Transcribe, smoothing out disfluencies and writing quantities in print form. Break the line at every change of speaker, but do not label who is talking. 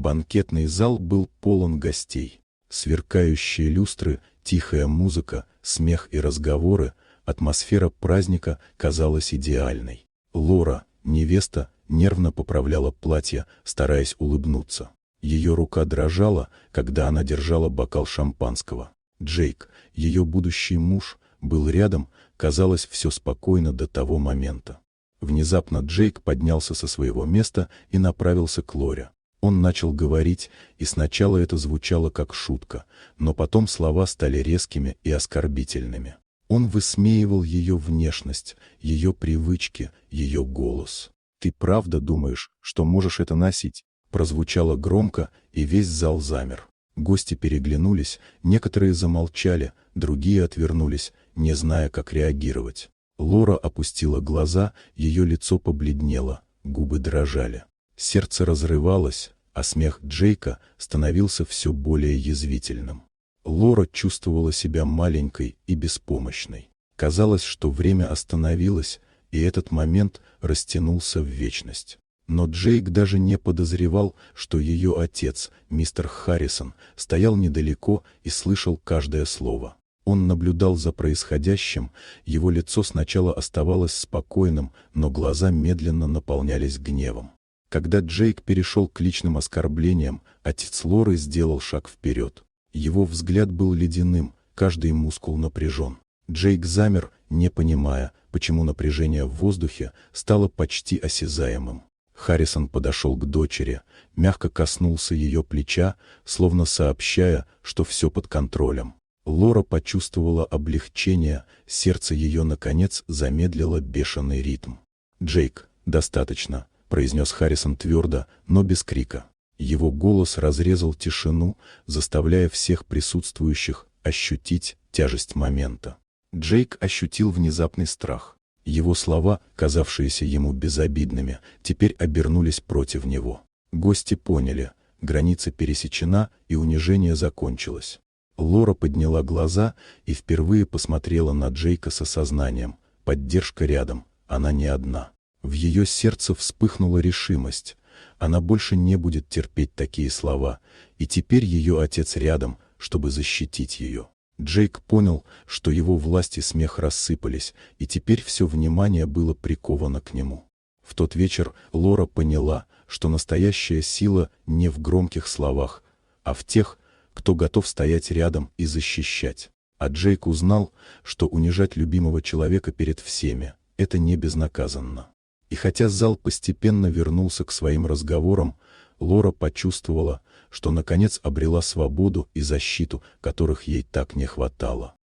Банкетный зал был полон гостей. Сверкающие люстры, тихая музыка, смех и разговоры, атмосфера праздника казалась идеальной. Лора, невеста, нервно поправляла платье, стараясь улыбнуться. Ее рука дрожала, когда она держала бокал шампанского. Джейк, ее будущий муж, был рядом, казалось, все спокойно до того момента. Внезапно Джейк поднялся со своего места и направился к Лоре. Он начал говорить, и сначала это звучало как шутка, но потом слова стали резкими и оскорбительными. Он высмеивал ее внешность, ее привычки, ее голос. «Ты правда думаешь, что можешь это носить?» Прозвучало громко, и весь зал замер. Гости переглянулись, некоторые замолчали, другие отвернулись, не зная, как реагировать. Лора опустила глаза, ее лицо побледнело, губы дрожали. Сердце разрывалось, а смех Джейка становился все более язвительным. Лора чувствовала себя маленькой и беспомощной. Казалось, что время остановилось, и этот момент растянулся в вечность. Но Джейк даже не подозревал, что ее отец, мистер Харрисон, стоял недалеко и слышал каждое слово. Он наблюдал за происходящим, его лицо сначала оставалось спокойным, но глаза медленно наполнялись гневом. Когда Джейк перешел к личным оскорблениям, отец Лоры сделал шаг вперед. Его взгляд был ледяным, каждый мускул напряжен. Джейк замер, не понимая, почему напряжение в воздухе стало почти осязаемым. Харрисон подошел к дочери, мягко коснулся ее плеча, словно сообщая, что все под контролем. Лора почувствовала облегчение, сердце ее, наконец, замедлило бешеный ритм. «Джейк, достаточно», — произнес Харрисон твердо, но без крика. Его голос разрезал тишину, заставляя всех присутствующих ощутить тяжесть момента. Джейк ощутил внезапный страх. Его слова, казавшиеся ему безобидными, теперь обернулись против него. Гости поняли, граница пересечена и унижение закончилось. Лора подняла глаза и впервые посмотрела на Джейка с осознанием. Поддержка рядом, она не одна. В ее сердце вспыхнула решимость. Она больше не будет терпеть такие слова, и теперь ее отец рядом, чтобы защитить ее. Джейк понял, что его власть и смех рассыпались, и теперь все внимание было приковано к нему. В тот вечер Лора поняла, что настоящая сила не в громких словах, а в тех, кто готов стоять рядом и защищать. А Джейк узнал, что унижать любимого человека перед всеми – это не безнаказанно. И хотя зал постепенно вернулся к своим разговорам, Лора почувствовала, что наконец обрела свободу и защиту, которых ей так не хватало.